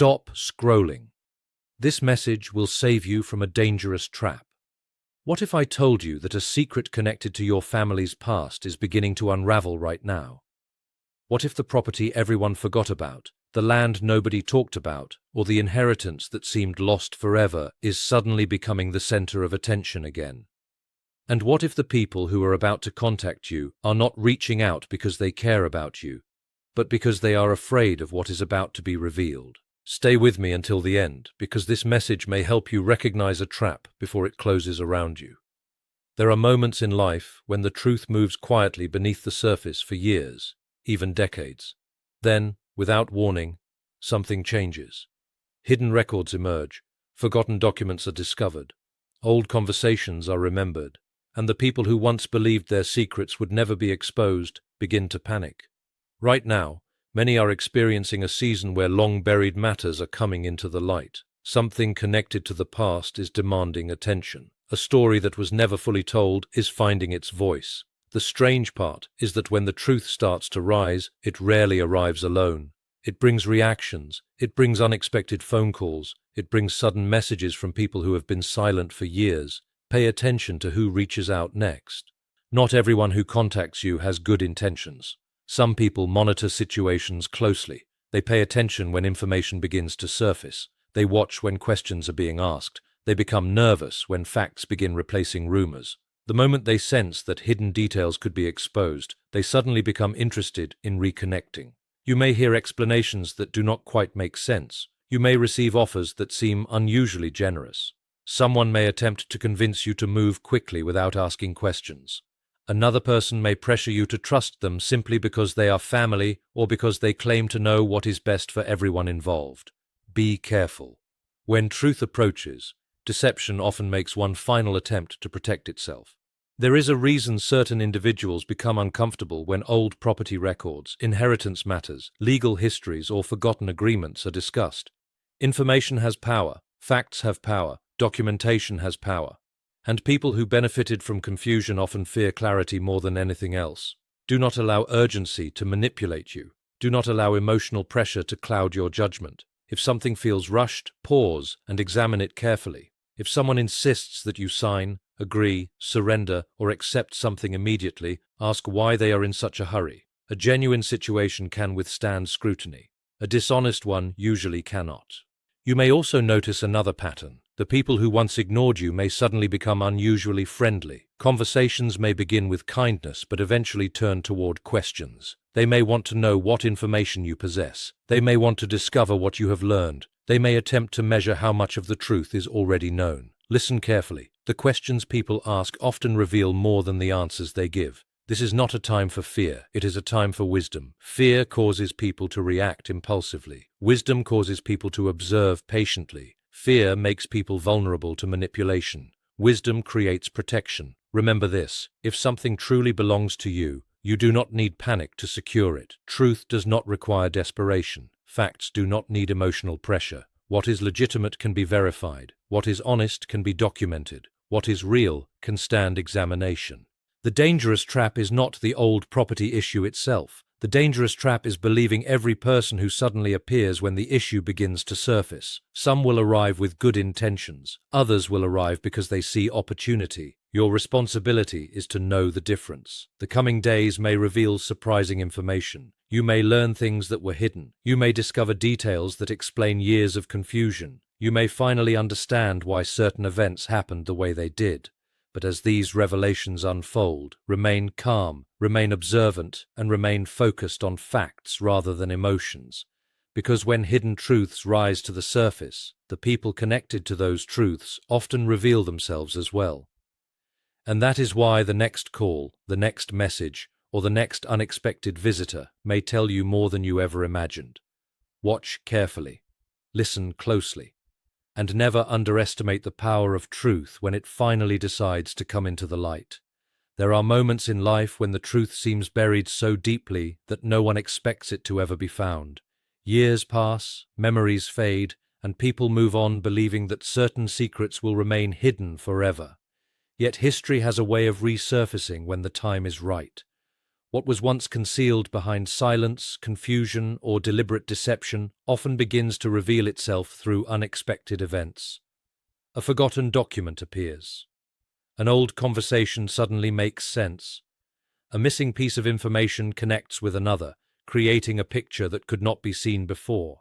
Stop scrolling. This message will save you from a dangerous trap. What if I told you that a secret connected to your family's past is beginning to unravel right now? What if the property everyone forgot about, the land nobody talked about, or the inheritance that seemed lost forever is suddenly becoming the center of attention again? And what if the people who are about to contact you are not reaching out because they care about you, but because they are afraid of what is about to be revealed? Stay with me until the end, because this message may help you recognize a trap before it closes around you. There are moments in life when the truth moves quietly beneath the surface for years, even decades. Then, without warning, something changes. Hidden records emerge, forgotten documents are discovered, old conversations are remembered, and the people who once believed their secrets would never be exposed begin to panic. Right now, many are experiencing a season where long-buried matters are coming into the light. Something connected to the past is demanding attention. A story that was never fully told is finding its voice. The strange part is that when the truth starts to rise, it rarely arrives alone. It brings reactions, it brings unexpected phone calls, it brings sudden messages from people who have been silent for years. Pay attention to who reaches out next. Not everyone who contacts you has good intentions. Some people monitor situations closely. They pay attention when information begins to surface. They watch when questions are being asked. They become nervous when facts begin replacing rumors. The moment they sense that hidden details could be exposed, they suddenly become interested in reconnecting. You may hear explanations that do not quite make sense. You may receive offers that seem unusually generous. Someone may attempt to convince you to move quickly without asking questions. Another person may pressure you to trust them simply because they are family or because they claim to know what is best for everyone involved. Be careful. When truth approaches, deception often makes one final attempt to protect itself. There is a reason certain individuals become uncomfortable when old property records, inheritance matters, legal histories, or forgotten agreements are discussed. Information has power, facts have power, documentation has power. And people who benefited from confusion often fear clarity more than anything else. Do not allow urgency to manipulate you. Do not allow emotional pressure to cloud your judgment. If something feels rushed, pause and examine it carefully. If someone insists that you sign, agree, surrender, or accept something immediately, ask why they are in such a hurry. A genuine situation can withstand scrutiny. A dishonest one usually cannot. You may also notice another pattern. The people who once ignored you may suddenly become unusually friendly. Conversations may begin with kindness but eventually turn toward questions. They may want to know what information you possess. They may want to discover what you have learned. They may attempt to measure how much of the truth is already known. Listen carefully. The questions people ask often reveal more than the answers they give. This is not a time for fear, it is a time for wisdom. Fear causes people to react impulsively. Wisdom causes people to observe patiently. Fear makes people vulnerable to manipulation. Wisdom creates protection. Remember this, if something truly belongs to you, you do not need panic to secure it. Truth does not require desperation. Facts do not need emotional pressure. What is legitimate can be verified. What is honest can be documented. What is real can stand examination. The dangerous trap is not the old property issue itself. The dangerous trap is believing every person who suddenly appears when the issue begins to surface. Some will arrive with good intentions. Others will arrive because they see opportunity. Your responsibility is to know the difference. The coming days may reveal surprising information. You may learn things that were hidden. You may discover details that explain years of confusion. You may finally understand why certain events happened the way they did. But as these revelations unfold, remain calm, remain observant, and remain focused on facts rather than emotions. Because when hidden truths rise to the surface, the people connected to those truths often reveal themselves as well. And that is why the next call, the next message, or the next unexpected visitor may tell you more than you ever imagined. Watch carefully, listen closely, and never underestimate the power of truth when it finally decides to come into the light. There are moments in life when the truth seems buried so deeply that no one expects it to ever be found. Years pass, memories fade, and people move on believing that certain secrets will remain hidden forever. Yet history has a way of resurfacing when the time is right. What was once concealed behind silence, confusion, or deliberate deception often begins to reveal itself through unexpected events. A forgotten document appears. An old conversation suddenly makes sense. A missing piece of information connects with another, creating a picture that could not be seen before.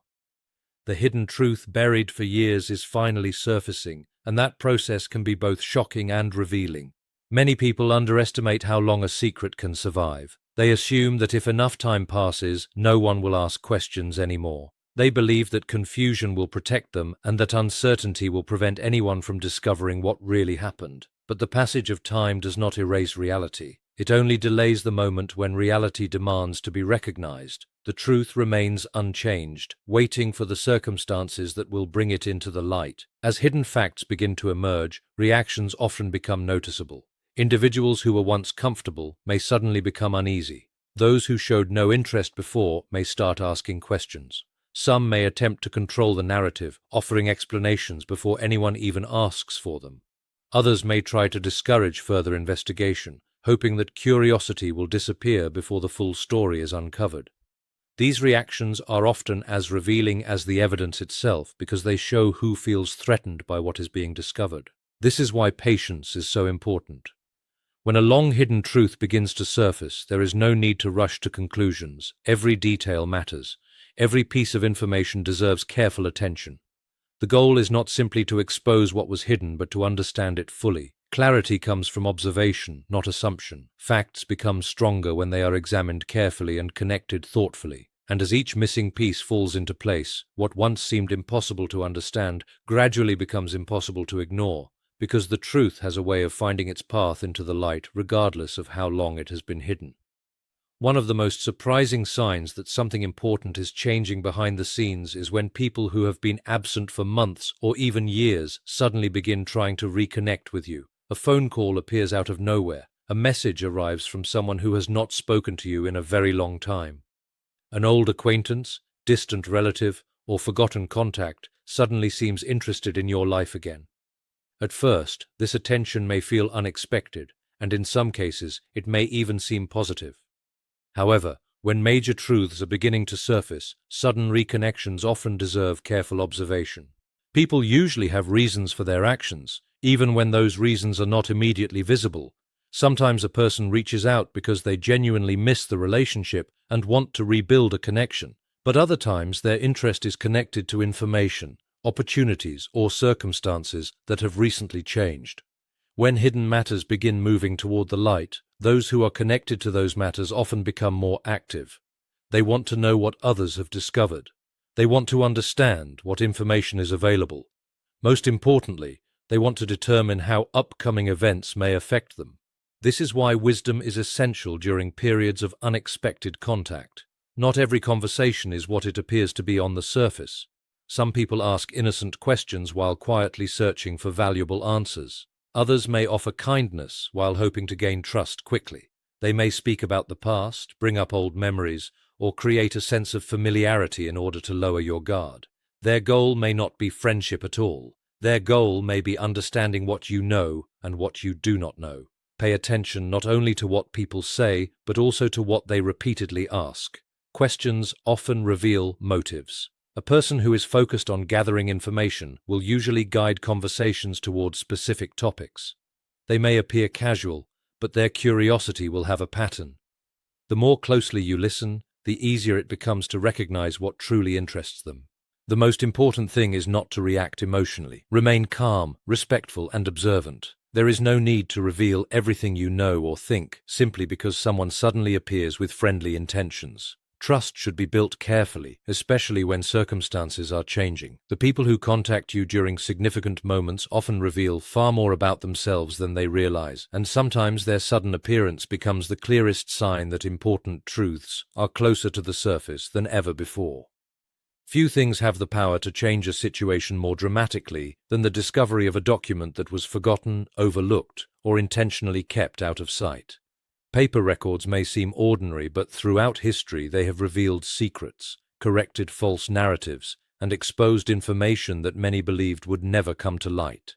The hidden truth buried for years is finally surfacing, and that process can be both shocking and revealing. Many people underestimate how long a secret can survive. They assume that if enough time passes, no one will ask questions anymore. They believe that confusion will protect them and that uncertainty will prevent anyone from discovering what really happened. But the passage of time does not erase reality. It only delays the moment when reality demands to be recognized. The truth remains unchanged, waiting for the circumstances that will bring it into the light. As hidden facts begin to emerge, reactions often become noticeable. Individuals who were once comfortable may suddenly become uneasy. Those who showed no interest before may start asking questions. Some may attempt to control the narrative, offering explanations before anyone even asks for them. Others may try to discourage further investigation, hoping that curiosity will disappear before the full story is uncovered. These reactions are often as revealing as the evidence itself because they show who feels threatened by what is being discovered. This is why patience is so important. When a long-hidden truth begins to surface, there is no need to rush to conclusions. Every detail matters. Every piece of information deserves careful attention. The goal is not simply to expose what was hidden, but to understand it fully. Clarity comes from observation, not assumption. Facts become stronger when they are examined carefully and connected thoughtfully. And as each missing piece falls into place, what once seemed impossible to understand gradually becomes impossible to ignore, because the truth has a way of finding its path into the light regardless of how long it has been hidden. One of the most surprising signs that something important is changing behind the scenes is when people who have been absent for months or even years suddenly begin trying to reconnect with you. A phone call appears out of nowhere. A message arrives from someone who has not spoken to you in a very long time. An old acquaintance, distant relative, or forgotten contact suddenly seems interested in your life again. At first, this attention may feel unexpected, and in some cases, it may even seem positive. However, when major truths are beginning to surface, sudden reconnections often deserve careful observation. People usually have reasons for their actions, even when those reasons are not immediately visible. Sometimes a person reaches out because they genuinely miss the relationship and want to rebuild a connection, but other times their interest is connected to information, opportunities, or circumstances that have recently changed. When hidden matters begin moving toward the light, those who are connected to those matters often become more active. They want to know what others have discovered. They want to understand what information is available. Most importantly, they want to determine how upcoming events may affect them. This is why wisdom is essential during periods of unexpected contact. Not every conversation is what it appears to be on the surface. Some people ask innocent questions while quietly searching for valuable answers. Others may offer kindness while hoping to gain trust quickly. They may speak about the past, bring up old memories, or create a sense of familiarity in order to lower your guard. Their goal may not be friendship at all. Their goal may be understanding what you know and what you do not know. Pay attention not only to what people say, but also to what they repeatedly ask. Questions often reveal motives. A person who is focused on gathering information will usually guide conversations towards specific topics. They may appear casual, but their curiosity will have a pattern. The more closely you listen, the easier it becomes to recognize what truly interests them. The most important thing is not to react emotionally. Remain calm, respectful, and observant. There is no need to reveal everything you know or think simply because someone suddenly appears with friendly intentions. Trust should be built carefully, especially when circumstances are changing. The people who contact you during significant moments often reveal far more about themselves than they realize, and sometimes their sudden appearance becomes the clearest sign that important truths are closer to the surface than ever before. Few things have the power to change a situation more dramatically than the discovery of a document that was forgotten, overlooked, or intentionally kept out of sight. Paper records may seem ordinary, but throughout history they have revealed secrets, corrected false narratives, and exposed information that many believed would never come to light.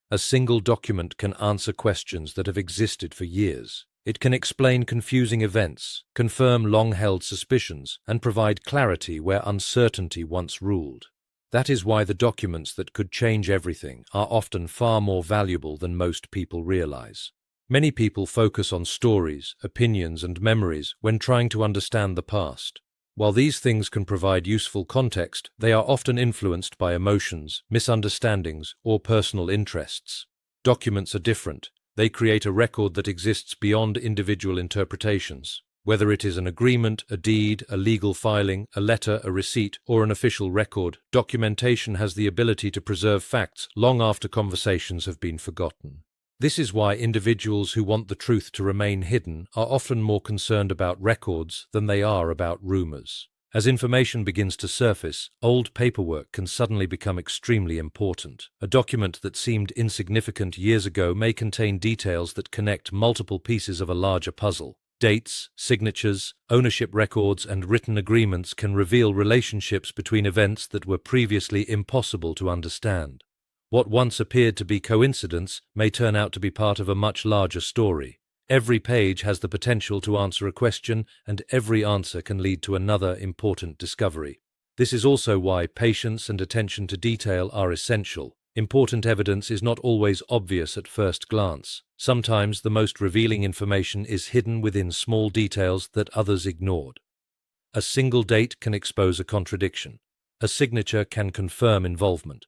A single document can answer questions that have existed for years. It can explain confusing events, confirm long-held suspicions, and provide clarity where uncertainty once ruled. That is why the documents that could change everything are often far more valuable than most people realize. Many people focus on stories, opinions, and memories when trying to understand the past. While these things can provide useful context, they are often influenced by emotions, misunderstandings, or personal interests. Documents are different. They create a record that exists beyond individual interpretations. Whether it is an agreement, a deed, a legal filing, a letter, a receipt, or an official record, documentation has the ability to preserve facts long after conversations have been forgotten. This is why individuals who want the truth to remain hidden are often more concerned about records than they are about rumors. As information begins to surface, old paperwork can suddenly become extremely important. A document that seemed insignificant years ago may contain details that connect multiple pieces of a larger puzzle. Dates, signatures, ownership records, and written agreements can reveal relationships between events that were previously impossible to understand. What once appeared to be coincidence may turn out to be part of a much larger story. Every page has the potential to answer a question, and every answer can lead to another important discovery. This is also why patience and attention to detail are essential. Important evidence is not always obvious at first glance. Sometimes the most revealing information is hidden within small details that others ignored. A single date can expose a contradiction. A signature can confirm involvement.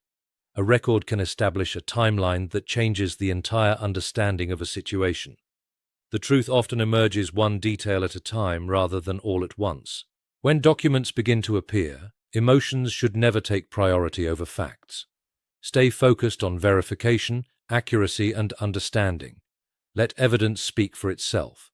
A record can establish a timeline that changes the entire understanding of a situation. The truth often emerges one detail at a time rather than all at once. When documents begin to appear, emotions should never take priority over facts. Stay focused on verification, accuracy, and understanding. Let evidence speak for itself.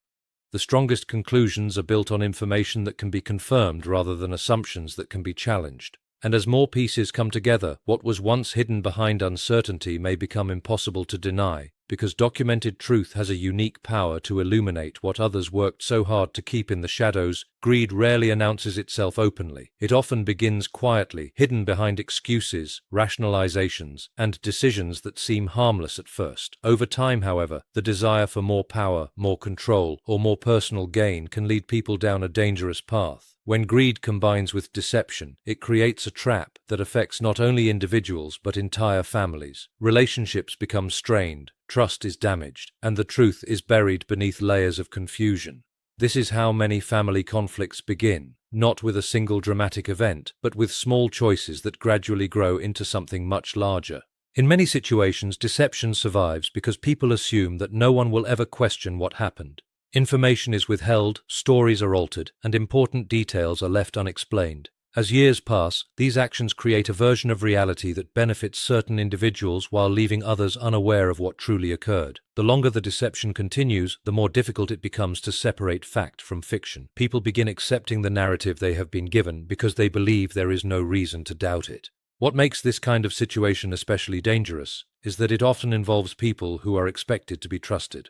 The strongest conclusions are built on information that can be confirmed rather than assumptions that can be challenged. And as more pieces come together, what was once hidden behind uncertainty may become impossible to deny, because documented truth has a unique power to illuminate what others worked so hard to keep in the shadows. Greed rarely announces itself openly. It often begins quietly, hidden behind excuses, rationalizations, and decisions that seem harmless at first. Over time, however, the desire for more power, more control, or more personal gain can lead people down a dangerous path. When greed combines with deception, it creates a trap that affects not only individuals but entire families. Relationships become strained, trust is damaged, and the truth is buried beneath layers of confusion. This is how many family conflicts begin, not with a single dramatic event, but with small choices that gradually grow into something much larger. In many situations, deception survives because people assume that no one will ever question what happened. Information is withheld, stories are altered, and important details are left unexplained. As years pass, these actions create a version of reality that benefits certain individuals while leaving others unaware of what truly occurred. The longer the deception continues, the more difficult it becomes to separate fact from fiction. People begin accepting the narrative they have been given because they believe there is no reason to doubt it. What makes this kind of situation especially dangerous is that it often involves people who are expected to be trusted.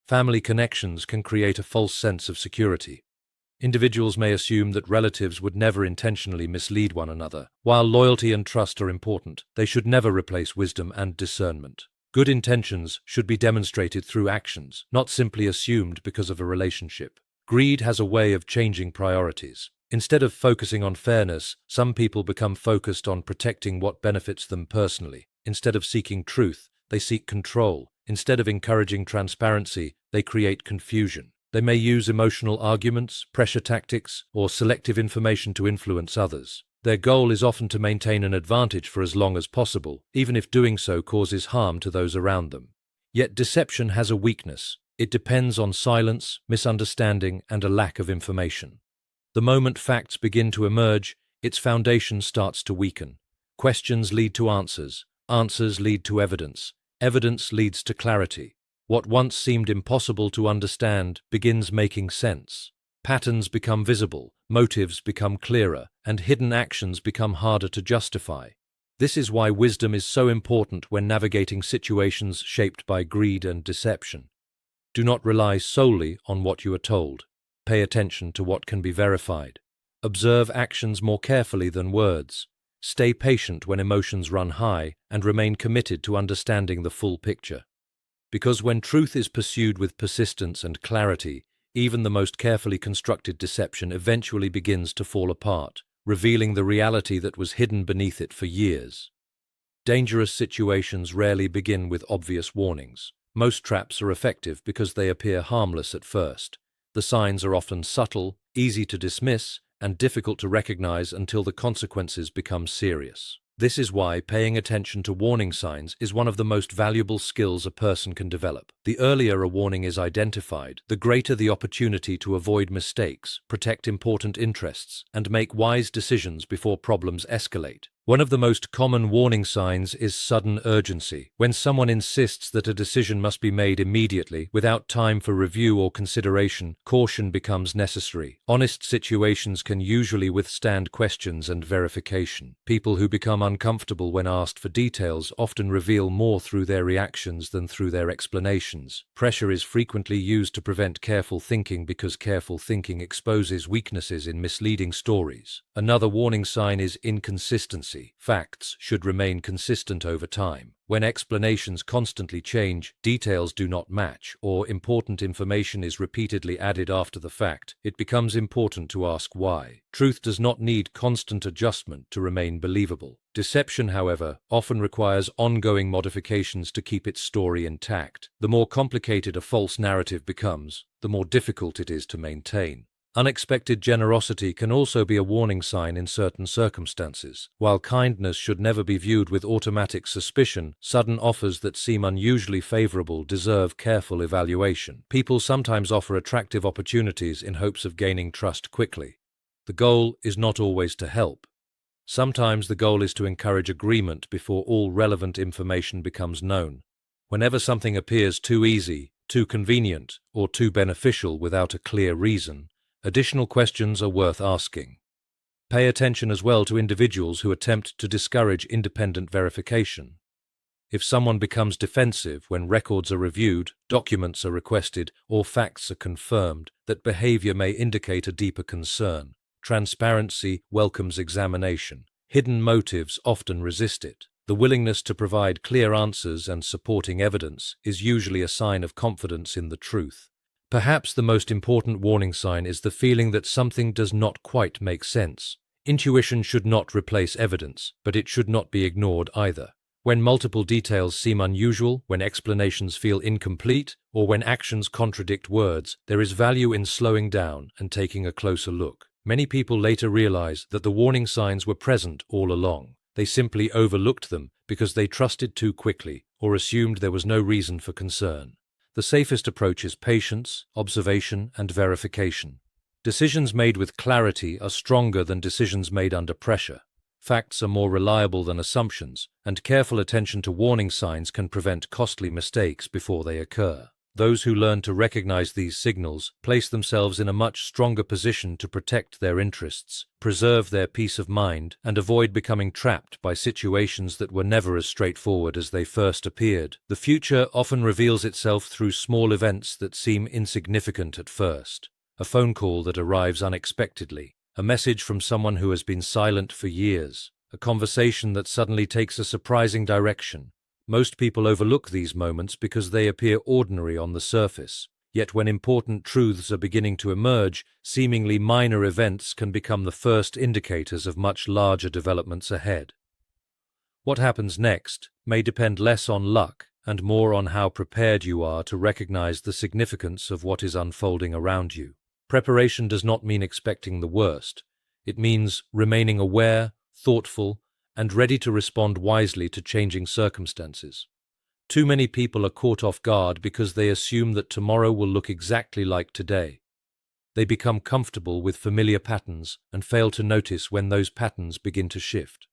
Family connections can create a false sense of security. Individuals may assume that relatives would never intentionally mislead one another. While loyalty and trust are important, they should never replace wisdom and discernment. Good intentions should be demonstrated through actions, not simply assumed because of a relationship. Greed has a way of changing priorities. Instead of focusing on fairness, some people become focused on protecting what benefits them personally. Instead of seeking truth, they seek control. Instead of encouraging transparency, they create confusion. They may use emotional arguments, pressure tactics, or selective information to influence others. Their goal is often to maintain an advantage for as long as possible, even if doing so causes harm to those around them. Yet deception has a weakness. It depends on silence, misunderstanding, and a lack of information. The moment facts begin to emerge, its foundation starts to weaken. Questions lead to answers. Answers lead to evidence. Evidence leads to clarity. What once seemed impossible to understand begins making sense. Patterns become visible, motives become clearer, and hidden actions become harder to justify. This is why wisdom is so important when navigating situations shaped by greed and deception. Do not rely solely on what you are told. Pay attention to what can be verified. Observe actions more carefully than words. Stay patient when emotions run high, and remain committed to understanding the full picture. Because when truth is pursued with persistence and clarity, even the most carefully constructed deception eventually begins to fall apart, revealing the reality that was hidden beneath it for years. Dangerous situations rarely begin with obvious warnings. Most traps are effective because they appear harmless at first. The signs are often subtle, easy to dismiss, and difficult to recognize until the consequences become serious. This is why paying attention to warning signs is one of the most valuable skills a person can develop. The earlier a warning is identified, the greater the opportunity to avoid mistakes, protect important interests, and make wise decisions before problems escalate. One of the most common warning signs is sudden urgency. When someone insists that a decision must be made immediately, without time for review or consideration, caution becomes necessary. Honest situations can usually withstand questions and verification. People who become uncomfortable when asked for details often reveal more through their reactions than through their explanations. Pressure is frequently used to prevent careful thinking because careful thinking exposes weaknesses in misleading stories. Another warning sign is inconsistency. Facts should remain consistent over time. When explanations constantly change, details do not match, or important information is repeatedly added after the fact, it becomes important to ask why. Truth does not need constant adjustment to remain believable. Deception, however, often requires ongoing modifications to keep its story intact. The more complicated a false narrative becomes, the more difficult it is to maintain. Unexpected generosity can also be a warning sign in certain circumstances. While kindness should never be viewed with automatic suspicion, sudden offers that seem unusually favorable deserve careful evaluation. People sometimes offer attractive opportunities in hopes of gaining trust quickly. The goal is not always to help. Sometimes the goal is to encourage agreement before all relevant information becomes known. Whenever something appears too easy, too convenient, or too beneficial without a clear reason, additional questions are worth asking. Pay attention as well to individuals who attempt to discourage independent verification. If someone becomes defensive when records are reviewed, documents are requested, or facts are confirmed, that behavior may indicate a deeper concern. Transparency welcomes examination. Hidden motives often resist it. The willingness to provide clear answers and supporting evidence is usually a sign of confidence in the truth. Perhaps the most important warning sign is the feeling that something does not quite make sense. Intuition should not replace evidence, but it should not be ignored either. When multiple details seem unusual, when explanations feel incomplete, or when actions contradict words, there is value in slowing down and taking a closer look. Many people later realize that the warning signs were present all along. They simply overlooked them because they trusted too quickly or assumed there was no reason for concern. The safest approach is patience, observation, and verification. Decisions made with clarity are stronger than decisions made under pressure. Facts are more reliable than assumptions, and careful attention to warning signs can prevent costly mistakes before they occur. Those who learn to recognize these signals place themselves in a much stronger position to protect their interests, preserve their peace of mind, and avoid becoming trapped by situations that were never as straightforward as they first appeared. The future often reveals itself through small events that seem insignificant at first. A phone call that arrives unexpectedly, a message from someone who has been silent for years, a conversation that suddenly takes a surprising direction. Most people overlook these moments because they appear ordinary on the surface. Yet when important truths are beginning to emerge, seemingly minor events can become the first indicators of much larger developments ahead. What happens next may depend less on luck and more on how prepared you are to recognize the significance of what is unfolding around you. Preparation does not mean expecting the worst. It means remaining aware, thoughtful, and ready to respond wisely to changing circumstances. Too many people are caught off guard because they assume that tomorrow will look exactly like today. They become comfortable with familiar patterns and fail to notice when those patterns begin to shift.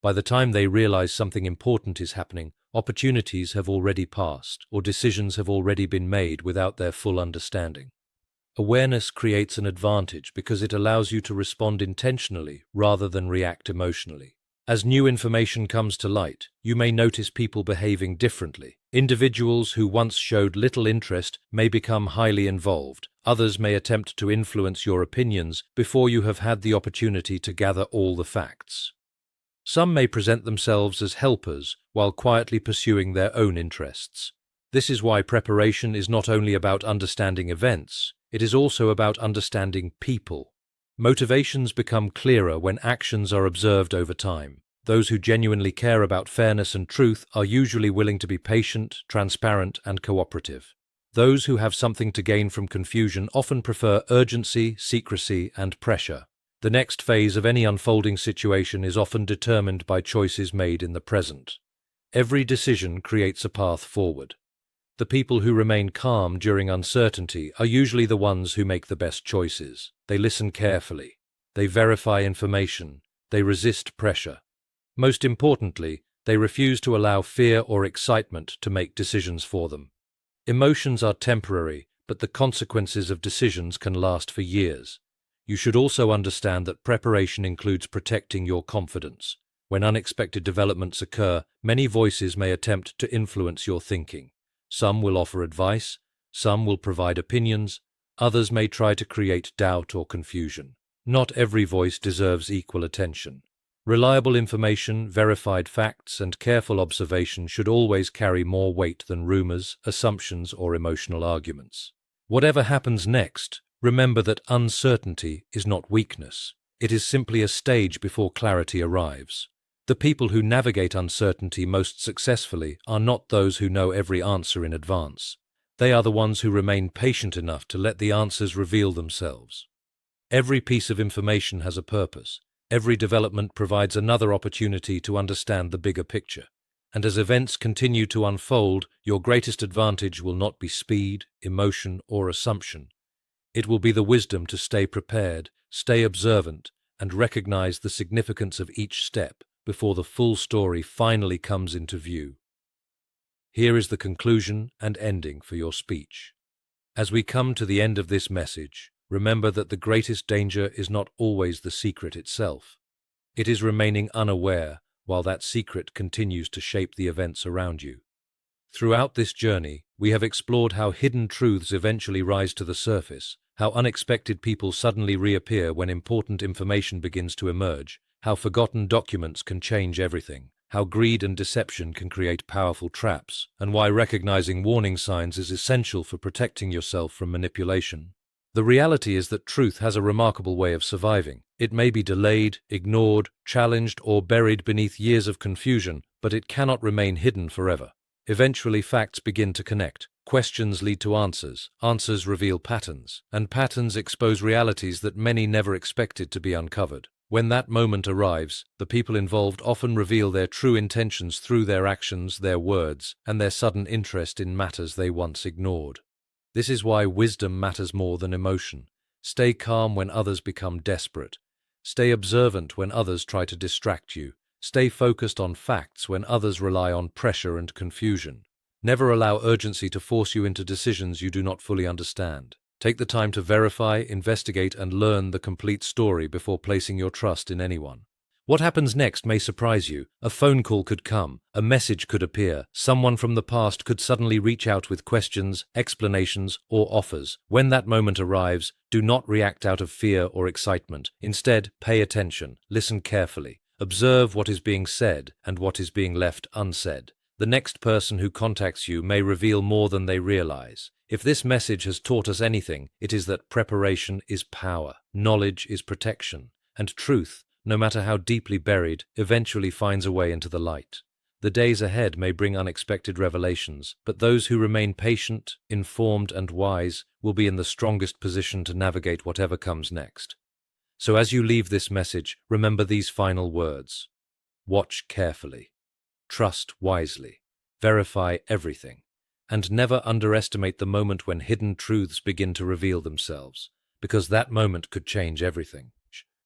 By the time they realize something important is happening, opportunities have already passed, or decisions have already been made without their full understanding. Awareness creates an advantage because it allows you to respond intentionally rather than react emotionally. As new information comes to light, you may notice people behaving differently. Individuals who once showed little interest may become highly involved. Others may attempt to influence your opinions before you have had the opportunity to gather all the facts. Some may present themselves as helpers while quietly pursuing their own interests. This is why preparation is not only about understanding events, it is also about understanding people. Motivations become clearer when actions are observed over time. Those who genuinely care about fairness and truth are usually willing to be patient, transparent, and cooperative. Those who have something to gain from confusion often prefer urgency, secrecy, and pressure. The next phase of any unfolding situation is often determined by choices made in the present. Every decision creates a path forward. The people who remain calm during uncertainty are usually the ones who make the best choices. They listen carefully. They verify information. They resist pressure. Most importantly, they refuse to allow fear or excitement to make decisions for them. Emotions are temporary, but the consequences of decisions can last for years. You should also understand that preparation includes protecting your confidence. When unexpected developments occur, many voices may attempt to influence your thinking. Some will offer advice, some will provide opinions, others may try to create doubt or confusion. Not every voice deserves equal attention. Reliable information, verified facts, and careful observation should always carry more weight than rumors, assumptions, or emotional arguments. Whatever happens next, remember that uncertainty is not weakness. It is simply a stage before clarity arrives. The people who navigate uncertainty most successfully are not those who know every answer in advance. They are the ones who remain patient enough to let the answers reveal themselves. Every piece of information has a purpose. Every development provides another opportunity to understand the bigger picture. And as events continue to unfold, your greatest advantage will not be speed, emotion, or assumption. It will be the wisdom to stay prepared, stay observant, and recognize the significance of each step before the full story finally comes into view. Here is the conclusion and ending for your speech. As we come to the end of this message, remember that the greatest danger is not always the secret itself. It is remaining unaware while that secret continues to shape the events around you. Throughout this journey, we have explored how hidden truths eventually rise to the surface, how unexpected people suddenly reappear when important information begins to emerge, how forgotten documents can change everything, how greed and deception can create powerful traps, and why recognizing warning signs is essential for protecting yourself from manipulation. The reality is that truth has a remarkable way of surviving. It may be delayed, ignored, challenged, or buried beneath years of confusion, but it cannot remain hidden forever. Eventually, facts begin to connect. Questions lead to answers. Answers reveal patterns, and patterns expose realities that many never expected to be uncovered. When that moment arrives, the people involved often reveal their true intentions through their actions, their words, and their sudden interest in matters they once ignored. This is why wisdom matters more than emotion. Stay calm when others become desperate. Stay observant when others try to distract you. Stay focused on facts when others rely on pressure and confusion. Never allow urgency to force you into decisions you do not fully understand. Take the time to verify, investigate, and learn the complete story before placing your trust in anyone. What happens next may surprise you. A phone call could come, a message could appear, someone from the past could suddenly reach out with questions, explanations, or offers. When that moment arrives, do not react out of fear or excitement. Instead, pay attention, listen carefully, observe what is being said and what is being left unsaid. The next person who contacts you may reveal more than they realize. If this message has taught us anything, it is that preparation is power, knowledge is protection, and truth, no matter how deeply buried, eventually finds a way into the light. The days ahead may bring unexpected revelations, but those who remain patient, informed, and wise will be in the strongest position to navigate whatever comes next. So as you leave this message, remember these final words. Watch carefully. Trust wisely. Verify everything. And never underestimate the moment when hidden truths begin to reveal themselves, because that moment could change everything.